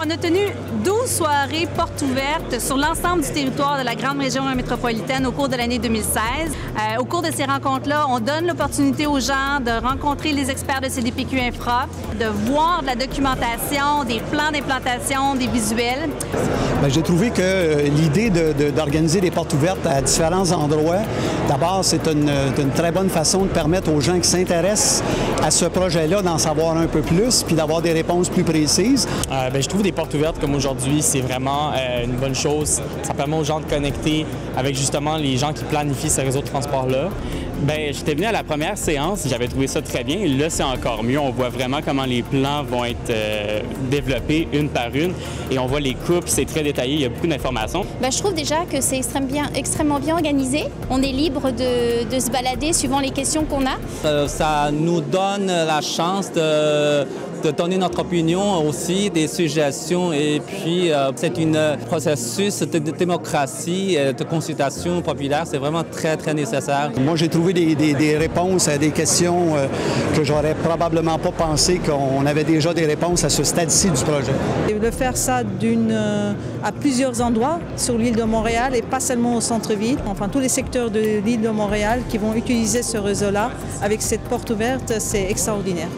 On a tenu 12 soirées portes ouvertes sur l'ensemble du territoire de la grande région métropolitaine au cours de l'année 2016. Au cours de ces rencontres-là, on donne l'opportunité aux gens de rencontrer les experts de CDPQ Infra, de voir de la documentation, des plans d'implantation, des visuels. J'ai trouvé que l'idée d'organiser des portes ouvertes à différents endroits, d'abord, c'est une très bonne façon de permettre aux gens qui s'intéressent à ce projet-là d'en savoir un peu plus puis d'avoir des réponses plus précises. Je trouve des portes ouvertes comme aujourd'hui, c'est vraiment une bonne chose. Ça permet aux gens de connecter avec justement les gens qui planifient ce réseau de transport-là. J'étais venu à la première séance, j'avais trouvé ça très bien. Là, c'est encore mieux. On voit vraiment comment les plans vont être développés une par une et on voit les coupes, c'est très détaillé, il y a beaucoup d'informations. Je trouve déjà que c'est extrêmement bien organisé. On est libre de se balader suivant les questions qu'on a. Ça nous donne la chance de donner notre opinion aussi, des suggestions et puis c'est un processus de démocratie, de consultation populaire, c'est vraiment très, très nécessaire. Moi, j'ai trouvé des réponses à des questions que j'aurais probablement pas pensé qu'on avait déjà des réponses à ce stade-ci du projet. Et de faire ça à plusieurs endroits sur l'île de Montréal et pas seulement au centre-ville, enfin tous les secteurs de l'île de Montréal qui vont utiliser ce réseau-là avec cette porte ouverte, c'est extraordinaire.